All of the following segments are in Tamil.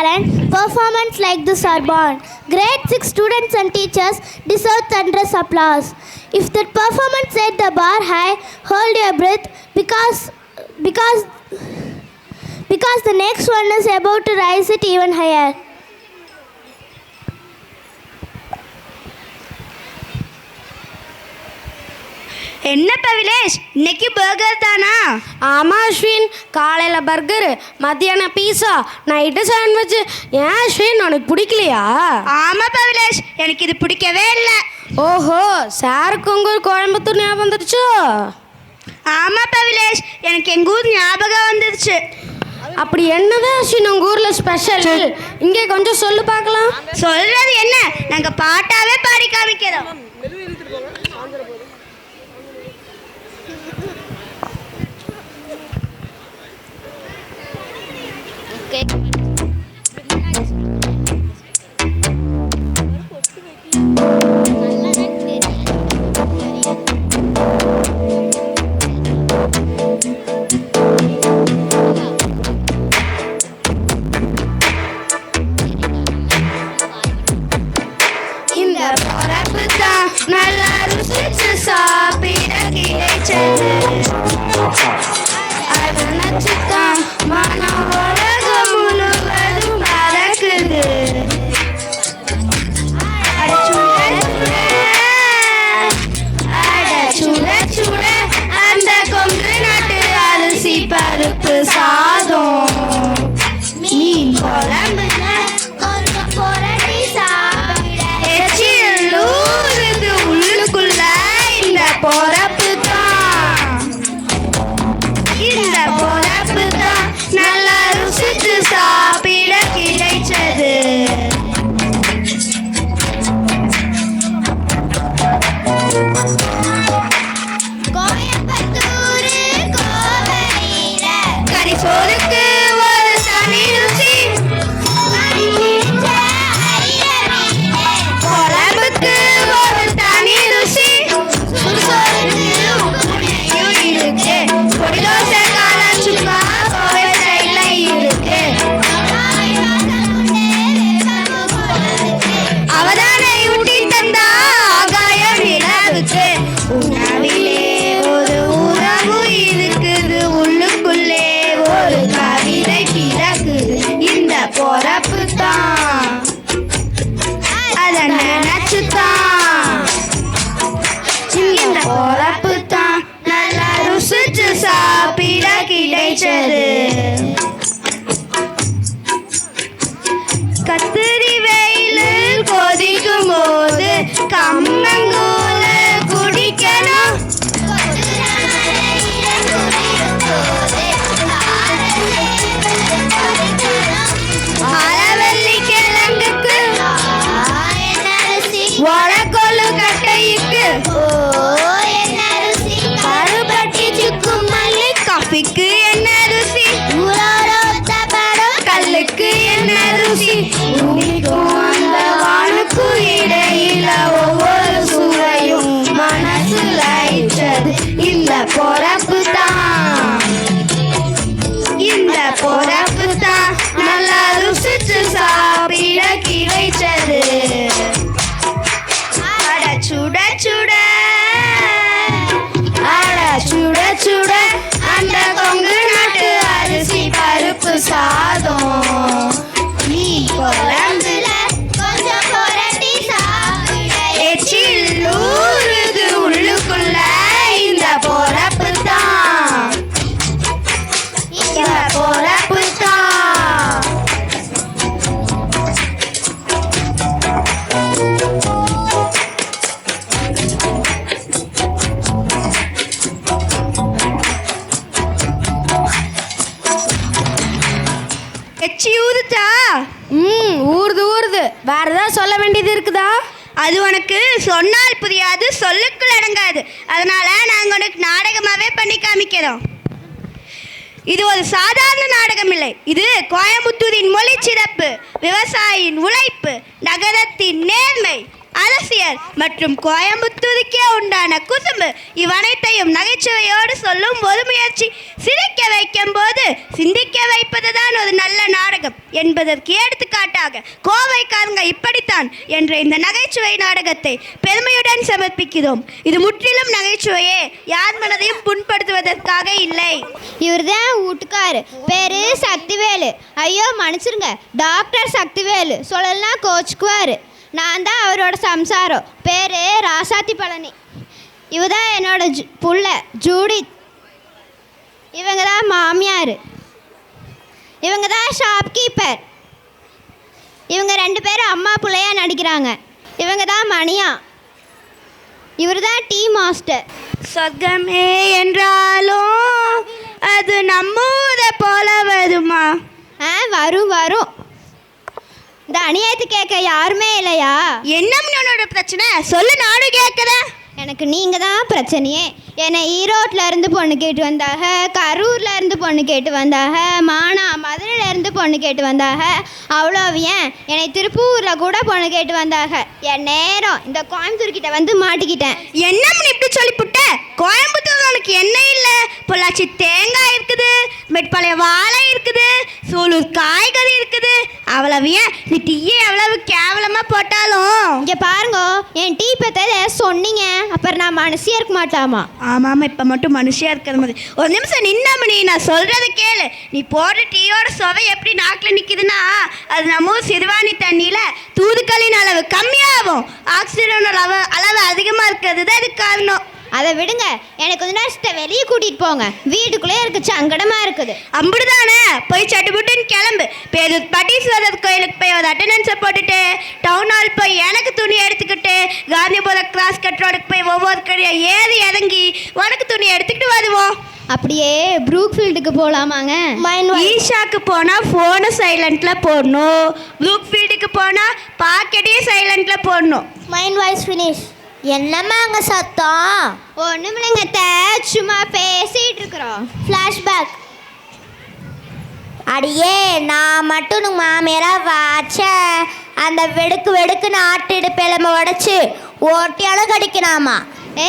talent, performance like this are born. Grade 6 students and teachers deserve thunderous applause. If that performance set the bar high, hold your breath because the next one is about to rise it even higher. என்ன பவிலேஷ், இன்னைக்கு பர்கர் தானா? ஆமாம் அஸ்வின், காலையில் பர்கரு, மத்தியானம் பீஸா, நைட்டு சாண்ட்விச். ஏன் அஸ்வின், உனக்கு பிடிக்கலையா? ஆமாம் பவிலேஷ், எனக்கு இது பிடிக்கவே இல்லை. ஓஹோ, சாருக்கு உங்கள் ஊர் கோயம்புத்தூர் ஞாபகம் வந்துடுச்சோ? ஆமாம் பவிலேஷ், எனக்கு எங்கள் ஊர் ஞாபகம் வந்துடுச்சு. அப்படி என்னதான் அஸ்வின் உங்கள் ஊரில் ஸ்பெஷல்? இங்கே கொஞ்சம் சொல்லு பார்க்கலாம். சொல்கிறது என்ன, நாங்கள் பாட்டாவே பாடி காமிக்கிறோம். இந்த பொறப்பு தான் நல்லா ருசிச்சு சாப்பிட கிடைச்சது. அதை நினைச்சுதான் மனம் உலகம் முழுவதும் பறக்குது. சுட சுட அந்த கொங்கு நாட்டு அரிசி பருப்பு சாதம், மீன் குழம்பு எச்சிலூறுது உள்ளுக்குள்ள. இந்த பொறப்பு தான், இந்த பொறப்பு தான் நல்லா ருசிச்சு சாப்பிட கிடைச்சது. கரிசோறுக்கு ஒரு தனி ருசி, குழம்புக்கு ஒரு தனி ருசி, இருக்கு பொடி தோசை காளான் சுக்கா ஸ்டைல இருக்கு. அவதானை ஊட்டி தந்தா ஆகாயம் நிலவுக்கு. உணவிலே ஒரு உறவு இருக்குது, உள்ளுக்குள்ளே ஒரு கவிதை பிறக்குது. இந்த பொறப்பு தான், அதை நினைச்சுதான். இந்த பொறப்பு தான் நல்லா ருசிச்சு சாப்பிட கிடைச்சது. கத்திரி வெயில் கொதிக்கும் போது கம்மங்கூழ குடிக்கணும். அரவல்லி கிழங்குக்கு, வடக்கொள்ளு கட்டைக்கு, கருப்பட்டி சுக்கும் மல்லி காஃபிக்கு என்ன ருசி, கல்லுக்கு என்ன ருசி. பூமிக்கும் அந்த வானுக்கும் இடையில ஒவ்வொரு சுவையும் மனசு லயிச்சது. இந்த பொறப்பு தான், இந்த பொறப்பு தான் நல்லா ருசிச்சு சாப்பிட கிடைச்சது. அட சுட சுட, அட சுட சுட அந்த கொங்கு நாட்டு அரிசி பருப்பு சாதம், மீன் குழம்புல கொஞ்சம் புரட்டி சாப்பிட எச்சிலூறுது உள்ளுக்குள்ள. இந்த பொறப்பு தான், இந்த பொறப்பு தான். எச்சி ஊதுச்சா? ஊறுது ஊறுது. வேற ஏதாவது சொல்ல வேண்டியது இருக்குதா? அது உனக்கு சொன்னால் புரியாது, சொல்லுக்குள் அடங்காது. அதனால நாங்கள் உனக்கு நாடகமாகவே பண்ணி காமிக்கிறோம். இது ஒரு சாதாரண நாடகம் இல்லை, இது கோயம்புத்தூரின் மொழி சிறப்பு, விவசாயியின் உழைப்பு, நகரத்தின் நேர்மை, அரசியல் மற்றும் கோயம்புத்தூருக்கே உண்டான குசும்பு இவனைத்தையும் நகைச்சுவையோடு சொல்லும் ஒரு முயற்சி. சிரிக்க வைக்கும் போது சிந்திக்க வைப்பதுதான் ஒரு நல்ல நாடகம் என்பதற்கு எடுத்துக்காட்டாக கோவைக்காரங்க இப்படித்தான் என்ற இந்த நகைச்சுவை நாடகத்தை பெருமையுடன் சமர்ப்பிக்கிறோம். இது முற்றிலும் நகைச்சுவையே, யார் மனதையும் புண்படுத்துவதற்காக இல்லை. இவர் தான் வீட்டுக்காரு, பேரு சக்திவேலு. ஐயோ மன்னிச்சிருங்க, டாக்டர் சக்திவேலு சொல்லலாம் கோச்சுக்குவாரு. நான் தான் அவரோட சம்சாரம், பேரு ராசாத்தி பழனி. இவ தான் என்னோட புள்ள ஜூடித். இவங்க தான் மாமியார். இவங்க தான் ஷாப்கீப்பர். இவங்க 2 பேரும் அம்மா பிள்ளையா நடிக்கிறாங்க. இவங்க தான் மணியா. இவர் தான் டீ மாஸ்டர். சொர்க்கமே என்றாலும் அது நம்மூர போல வருமா? வரும் வரும். இந்த அநியாயத்தை கேட்க யாருமே இல்லையா? என்னோட பிரச்சனை சொல்லு, நானும் கேட்குறேன். எனக்கு நீங்கள் தான் பிரச்சனையே. என்னை ஈரோட்டில் இருந்து பொண்ணு கேட்டு வந்தாக, கரூரில் இருந்து பொண்ணு கேட்டு வந்தாக, மதுரையில் இருந்து பொண்ணு கேட்டு வந்தாக. அவ்வளோ ஏன் என்னை திருப்பூரில் கூட பொண்ணு கேட்டு வந்தாக. என் நேரம் இந்த கோயம்புத்தூர்கிட்ட வந்து மாட்டிக்கிட்டேன். என்னம்னு இப்படி சொல்லிப்புட்ட? கோயம்புத்தூர் உனக்கு என்ன இல்லை? பொள்ளாச்சி தேங்காய் இருக்குது, மெட்பாளைய வாழை இருக்குது, சூலூர் காய்கறி இருக்குது. அவ்வளவு ஏன் நீ டீயே எவ்வளவு கேவலமாக போட்டாலும். இங்கே பாருங்க, என் டீ பற்றி சொன்னீங்க, அப்புறம் நான் மனசியாக இருக்க மாட்டாமா? ஆமாம், இப்போ மட்டும் மனுஷியாக இருக்கிற மாதிரி. ஒரு நிமிஷம் நின்னாமணி, நான் சொல்கிறத கேளு. நீ போடுற டீயோட சுவை எப்படி நாக்கில் நிற்கிதுன்னா, அது நம்ம சிறுவாணி தண்ணியில் தூதுக்களின் அளவு கம்மியாகும், ஆக்சிஜன் அளவு அதிகமாக இருக்கிறது தான் இதுக்கு காரணம். அதை விடுங்க, எனக்கு கொஞ்ச நேரம் வெளியே கூட்டிகிட்டு போங்க. வீட்டுக்குள்ளே இருக்க சங்கடமாக இருக்குது. அப்படிதானே, போய் சட்டுப்புட்டுன்னு கிளம்பு. பேரூர் பட்டீஸ்வரர் கோயிலுக்கு போய் ஒரு அட்டண்டன்ஸை போட்டுட்டு, டவுன் ஹால் போய் எனக்கு துணி எடுத்துக்கிட்டு, காந்திபுரம் கிராஸ் கட் ரோடுக்கு போய் ஒவ்வொரு கடையாக ஏறி இறங்கி உனக்கு துணி எடுத்துக்கிட்டு வருவோம். அப்படியே ப்ரூக்ஃபீல்டுக்கு போகலாமாங்க? ஈஷாக்கு போனால் ஃபோனை சைலண்டில் போடணும், ப்ரூக்ஃபீல்டுக்கு போனால் பாக்கெட்டையே சைலண்டில் போடணும். Mind voice finish. என்னம்மா அங்கே சத்தம்? ஒன்றும் இல்லைங்க, சும்மா பேசிகிட்டு இருக்கிறோம். ஃப்ளாஷ்பேக். அடியே, நான் மட்டும் உனக்கு மாமியாராக வாச்சேன். அந்த வெடுக்குன்னு ஆட்டு இடுப்பெலும்பை உடச்சி ஓட்டியாலும் கடிக்கணாமா?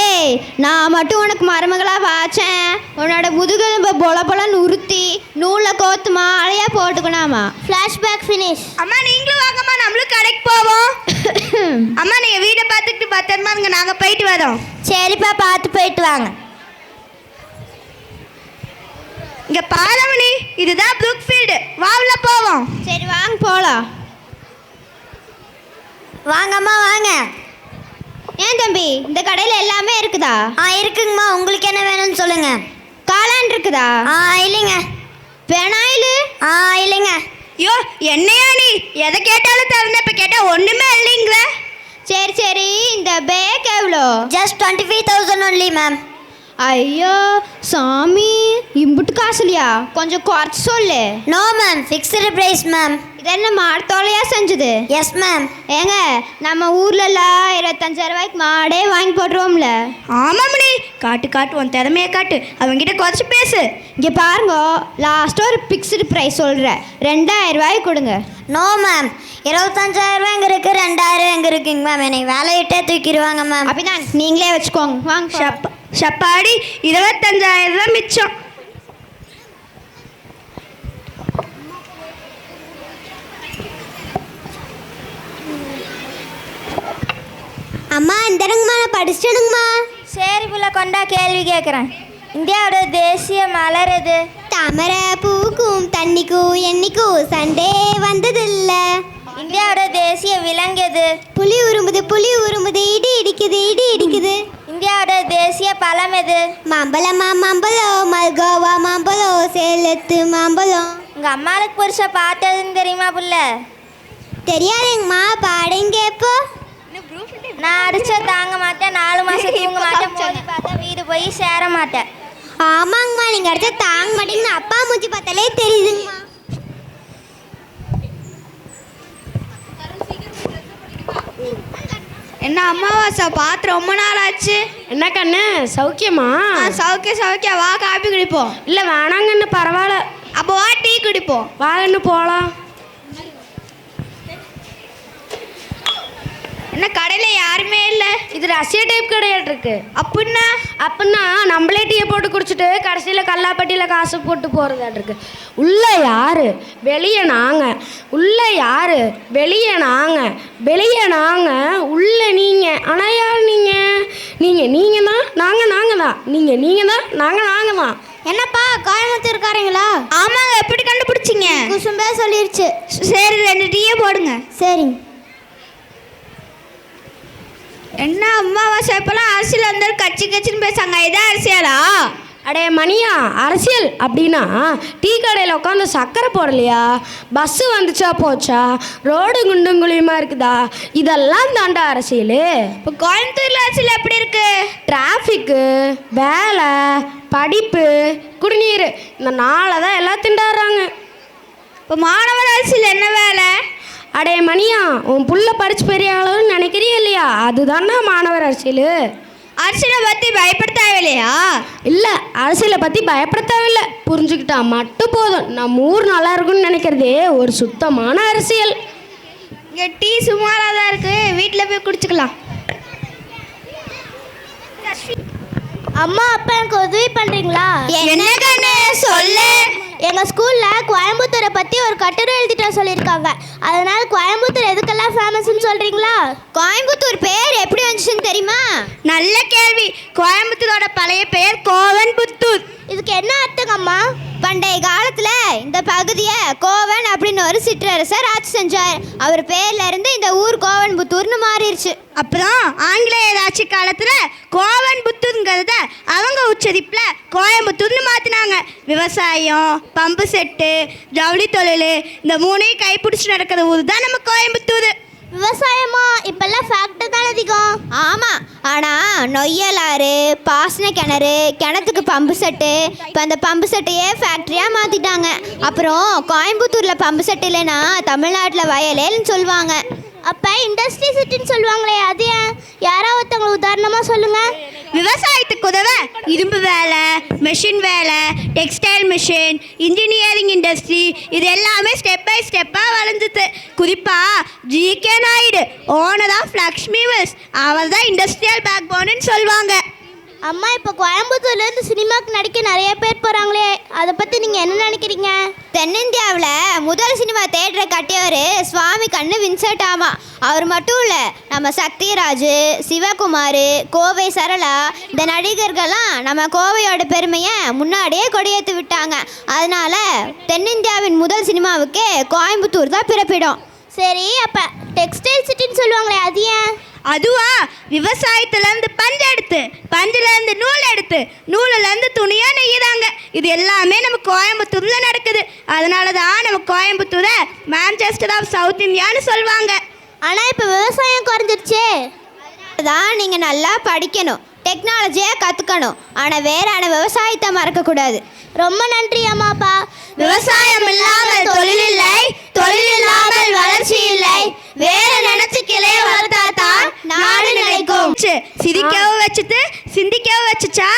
ஏய், நான் மட்டும் உனக்கு மருமகளாக வாச்சேன். உன்னோட முதுகெலும்பை பொலன்னு உறுத்தி நூலில் கோத்து மாலையாக போட்டுக்கணாமா? Flashback finish. அம்மா நீங்களும் வாங்கம்மா, நம்மளும் கடைக்கு போவோம். அம்மா நீங்கள் வீடை பார்த்துட்டு பத்திரமா இருங்க, நாங்கள் போயிட்டு வரோம். சரிப்பா, பார்த்து போயிட்டு வாங்க. இங்கே பாலமணி, இதுதான் ப்ரூக்ஃபீல்டு, வாவுல போவோம். சரி வாங்க போகலாம். வாங்கம்மா வாங்க. ஏன் தம்பி, இந்த கடையில் எல்லாமே இருக்குதா? இருக்குங்கம்மா. உங்களுக்கு என்ன வேணும்னு சொல்லுங்க. காளான் இருக்குதா? இல்லைங்க. பெனாயில்? இல்லைங்க. ஐயோ, என்னையா நீ எதை கேட்டாலும் தரணும், இப்போ கேட்டால் ஒன்றுமே இல்லைங்கிற. சரி, இந்த பேக் எவ்வளோ? Just 25,000 only ma'am. ஐயோ சாமி, இம்புட்டு காசுலையா? கொஞ்சம் குறைச்சி சொல்லு. No ma'am, fixed price ma'am. இது என்ன மாடத்தோலையா செஞ்சது? Yes ma'am. ஏங்க, நம்ம ஊர்லலாம் 25,000 ரூபாய்க்கு மாடே வாங்கி போட்டுருவோம்ல. ஆமாம்ண்ணே, காட்டு உன் திறமையை காட்டு, அவங்ககிட்ட குறைச்சி பேசு. இங்கே பாருங்க, லாஸ்ட்டாக ஒரு ஃபிக்ஸ்டு ப்ரைஸ் சொல்கிறேன், 2,000 ரூபாய்க்கு கொடுங்க. நோ மேம், 25,000 ரூபாய் எங்கே இருக்குது, 2,000 எங்கே இருக்குங்க மேம்? என்னை வேலையிட்டே தூக்கிடுவாங்க மேம். அப்படிதான், நீங்களே வச்சுக்கோங்க. வாங்க. சப்பாடி 25,000 ரூபா மிச்சம். அம்மா இந்தடங்கம்மா, நான் படிச்சிடுங்கம்மா. சரி புள்ள, கொண்டா கேள்வி கேட்குறேன். இந்தியாவோட தேசிய மலர் எது? தாமரை பூக்கும் தண்ணிக்கும் என்னைக்கும் சண்டே வந்ததில்ல. இந்தியாவோட தேசிய விலங்கு எது? புலி உருமுது, இடி இடிக்குது. இந்தியாவோட தேசிய பழம் எது? மாம்பழம், மல்கோவா மாம்பழம், சேலத்து மாம்பழம். உங்கள் அம்மாவுக்கு புருஷ பார்த்ததுன்னு தெரியுமா புள்ள? தெரியாதுங்கம்மா, பாடுங்க. எப்போ? நான் அடிச்சா தாங்க மாட்டேன், 4 மாதம் தூங்க மாட்டேன், மோதி பார்த்தா வீடு போய் சேர மாட்டேன். ஆமாங்கம்மா, நீங்கள் அடிச்சா தாங்க மாட்டீங்கன்னு அப்பா மூச்சு பார்த்தாலே தெரியுதுங்கம்மா. என்ன அம்மாவாசை பார்த்து ரொம்ப நாள் ஆச்சு. என்ன கண்ணு, சௌக்கியமா? சௌக்கியம். வா காப்பி குடிப்போம். இல்லை வேணாங்கண்ணு, பரவாயில்ல. அப்போ வா டீ குடிப்போம். வாங்கன்னு போகலாம். என்ன கடையில் யாருமே இல்லை? இது ரஷ்யா டைப் கிடையாது இருக்கு. அப்படின்னா நம்மளே டீயை போட்டு குடிச்சிட்டு கடைசியில் கல்லாப்பட்டியில் காசு போட்டு போகிறதாட்டு இருக்கு. உள்ள யாரு வெளியே நாங்கள், உள்ள யாரு வெளியே நாங்கள், வெளியே நாங்கள் உள்ள நீங்கள். ஆனால் யார் நீங்கள் தான் நாங்கள் தான் நீங்கள் தான் நாங்கள் தான். என்னப்பா கோயம்புத்தூர்காரங்களா? ஆமாங்க. எப்படி கண்டுபிடிச்சிங்க? குசும்பே சொல்லிருச்சு. சரி 2 டீயே போடுங்க. சரிங்க. என்ன அம்மாவாசை இப்போலாம் அரசியல் வந்தாலும் கட்சின்னு பேசாங்க. இதான் அரசியலா? அடே மணியா, அரசியல் அப்படின்னா டீ கடையில் உட்காந்து சக்கரை போடலையா, பஸ்ஸு வந்துச்சா போச்சா, ரோடு குண்டுங்குழியுமா இருக்குதா, இதெல்லாம் தாண்டா அரசியல். இப்போ கோயம்புத்தூரில் அரசியல் எப்படி இருக்கு? டிராஃபிக்கு, வேலை, படிப்பு, குடிநீர், இந்த 4 தான் எல்லாம் திண்டாடுறாங்க. இப்போ மாணவர் அரசியல் என்ன வேலை? அடே மணியா, உன் புள்ள படிச்சு பெரிய அளவுன்னு நினைக்கிறியா இல்லையா, அதுதான்டா மாணவர் அரசியல். அரசியலை பற்றி பயப்பட தேவையில்லையா? இல்லை, அரசியலை பற்றி பயப்பட தேவையில்லை, புரிஞ்சுக்கிட்டா மட்டும் போதும். நம்ம ஊர் நல்லா இருக்குன்னு நினைக்கிறதே ஒரு சுத்தமான அரசியல். இங்கே டீ சுமாராக தான் இருக்குது, வீட்டில் போய் குடிச்சுக்கலாம். அம்மா அப்பா எனக்கு உதவி பண்ணுறீங்களா? என்ன கண்ணு சொல்லு. எங்கள் ஸ்கூலில் கோயம்புத்தூரை பற்றி ஒரு கட்டுரை எழுதிட்டு சொல்லியிருக்காங்க. அதனால் கோயம்புத்தூர் எதுக்கெல்லாம் ஃபேமஸ்ன்னு சொல்கிறீங்களா? கோயம்புத்தூர் பேர் எப்படி வந்துச்சுன்னு தெரியுமா? நல்ல கேள்வி. கோயம்புத்தூரோட பழைய பெயர் கோவன்புத்தூர். இதுக்கு என்ன அர்த்தங்கம்மா? பண்டைய காலத்தில் இந்த பகுதியை கோவன் அப்படின்னு ஒரு சிற்றரசர் ஆட்சி செஞ்சார். அவர் பேர்ல இருந்து இந்த ஊர் கோவன்புத்தூர்னு மாறிடுச்சு. அப்புறம் ஆங்கிலேயர் ஆட்சி காலத்தில் கோவன்புத்தூருங்கிறத அவங்க உச்சரிப்பில் கோயம்புத்தூர்னு மாற்றினாங்க. விவசாயம், பம்பு செட்டு, ஜவுளி தொழில், இந்த 3ஐயும் கைப்பிடிச்சி நடக்கிற ஊர் தான் நம்ம கோயம்புத்தூர். விவசாயமா? இப்பெல்லாம் ஃபேக்டரி தான் அதிகம். ஆமாம், ஆனால் நொய்யலாறு, பாசன கிணறு, கிணத்துக்கு பம்பு செட்டு, இப்போ அந்த பம்பு செட்டையே ஃபேக்ட்ரியாக மாற்றிட்டாங்க. அப்புறம் கோயம்புத்தூரில் பம்பு செட்டு இல்லைன்னா தமிழ்நாட்டில் வயலேன்னு சொல்லுவாங்க. அப்போ இண்டஸ்ட்ரி சிட்டின்னு சொல்லுவாங்களே, அது ஏன்? யாராவது ஒருத்தவங்க உதாரணமாக சொல்லுங்கள். விவசாயத்துக்கு உதவ இரும்பு வேலை, மெஷின் வேலை, டெக்ஸ்டைல் மிஷின், இன்ஜினியரிங் இண்டஸ்ட்ரி, இது எல்லாமே ஸ்டெப் பை ஸ்டெப்பாக வளர்ந்துது. குறிப்பாக G K Naidu, owner of Lakshmi mills, அவர் தான் இண்டஸ்ட்ரியல் பேக் போனுன்னு சொல்லுவாங்க. அம்மா, இப்போ கோயம்புத்தூர்லேருந்து சினிமாவுக்கு நடிக்க நிறைய பேர் போகிறாங்களே, அதை பற்றி நீங்கள் என்ன நினைக்கிறீங்க? தென்னிந்தியாவில் முதல் சினிமா தேட்டரை கட்டியவர் சுவாமி கண்ணு வின்சென்ட். ஆமாம், அவர் மட்டும் இல்லை, நம்ம சக்திராஜ், சிவகுமார், கோவை சரளா, இந்த நடிகர்கள்லாம் நம்ம கோவையோட பெருமையை முன்னாடியே கொடியேற்றி விட்டாங்க. அதனால் தென்னிந்தியாவின் முதல் சினிமாவுக்கே கோயம்புத்தூர் தான் பிறப்பிடம். சரி, அப்போ டெக்ஸ்டைல் சிட்டின்னு சொல்லுவாங்களே, அது ஏன்? அதுவா, விவசாயத்துலேருந்து பஞ்சு எடுத்து, பஞ்சுலேருந்து நூல் எடுத்து, நூலிலேருந்து துணியாக நெய்யுறாங்க. இது எல்லாமே நம்ம கோயம்புத்தூரில் நடக்குது. அதனால தான் நம்ம கோயம்புத்தூரை மான்செஸ்டர் ஆஃப் சவுத் இந்தியான்னு சொல்லுவாங்க. ஆனால் இப்போ விவசாயம் குறைஞ்சிருச்சே. தான் நீங்கள் நல்லா படிக்கணும், டெக்னாலஜியாக கற்றுக்கணும், ஆனால் வேறான விவசாயத்தை மறக்கக்கூடாது. ரொம்ப நன்றி அம்மாப்பா. விவசாயம் இல்லாமல் தொழில் இல்லை, தொழில் இல்லாமல் வளர்ச்சி இல்லை. வேற நினைச்சு கிளைய வளர்த்தாதான் நாடு நிலைக்கும். சிரிக்கவும் வச்சுட்டு சிந்திக்கவும் வச்சுச்சா?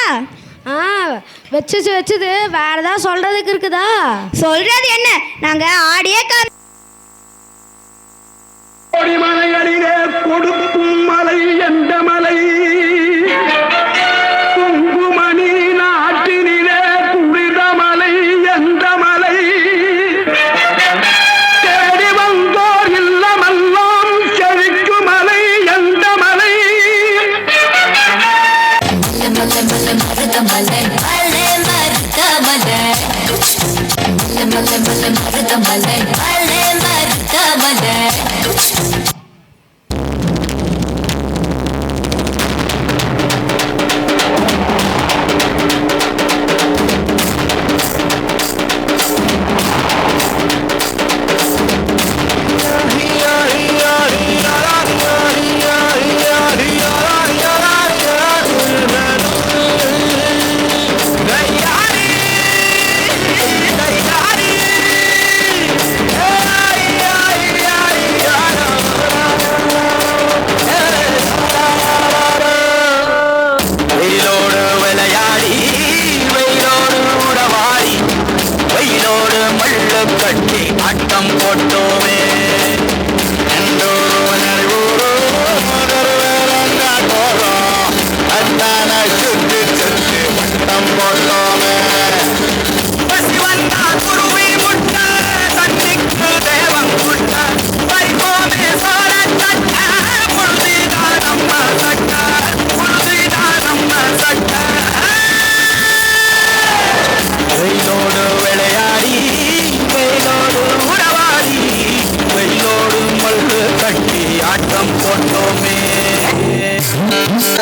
வச்சது வேற ஏதாவது சொல்றதுக்கு இருக்குதா? சொல்றது என்ன, நாங்க ஆடியே மலையடிலே கொடுக்கும் மலை எந்த மலை, குங்குமணி நாட்டினிலே குளிர மலை எந்த மலை, தேடி வந்தோர் இல்லமெல்லாம் செழிக்கும் மலை எந்த மலை.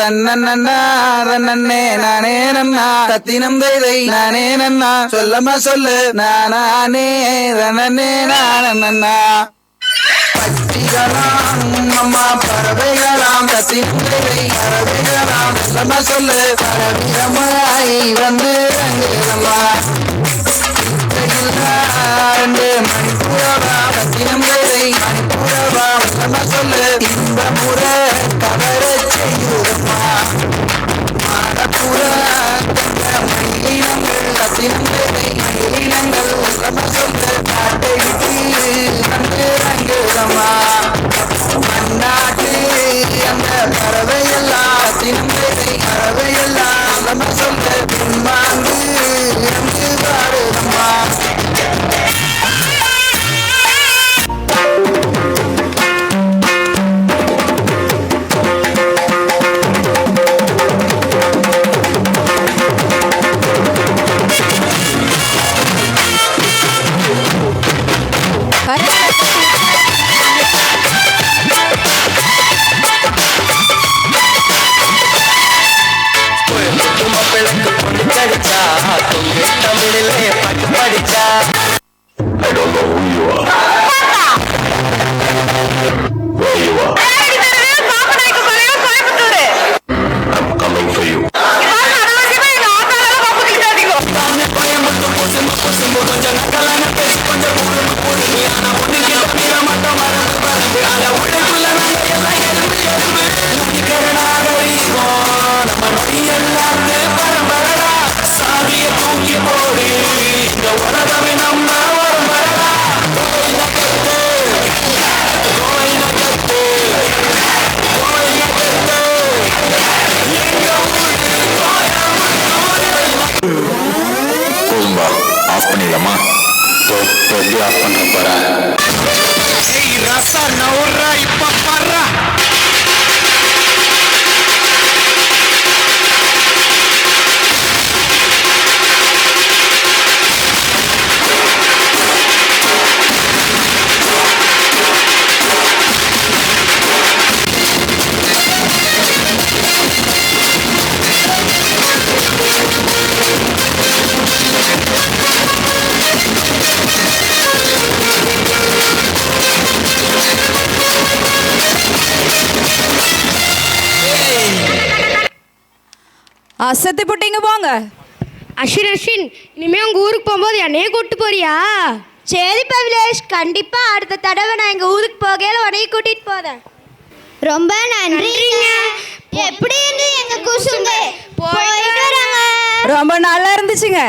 தன்னண்ணா தன்னே நானே நன்னா தத்தினம் தை நானே நன்னா சொல்லம்மா சொல்லு நானே தன்னே நானண்ணா பட்சிகளாம் அம்மா பறவைகளாம் தத்தினம் தை பறவைகளாம் சொல்லம்மா சொல்லு பறவைகளாய் வந்து ரங்குதம்மா ரெண்டு மணிப்புறவா தத்தினம் தை மணிப்புறவா சொல்லம்மா சொல்லு இந்த முறை கவர செய்யுதம்மா மாடப்புற மயிலினங்கள் தத்தினம் தை மயிலினங்கள் சொல்லம்மா சொல்லு பாட்டை விட்டு வந்து ரங்குதம்மா மண்ணாட்டு அந்த பறவையெல்லாம் தத்தினம் தை பறவையெல்லாம் சொல்லம்மா சொல்லு பின்மாங்கு இறந்து பாடுதம்மா தமிழிலே பாட்டு படிச்சா I don't know who you are. Where you are. I'm coming for you. Off பண்ணிடலாமா? எப்படி ஆஃப் பண்ண போற? ஏய் ரசா நவுறா இப்ப பாறா. அசத்தி போட்டீங்க போங்க. அஸ்வின் இனிமே உங்க ஊருக்கு போகும்போது என்னையே கூப்பிட்டு போறியா? சரி பவிலேஷ், கண்டிப்பா அடுத்த தடவை நான் எங்க ஊருக்கு போகையில உன்னைய கூட்டிட்டு போறேன். ரொம்ப நன்றிங்க. எப்படி இருந்து எங்க குசும்பு போயிட்டு வராங்க. ரொம்ப நல்லா இருந்துச்சுங்க.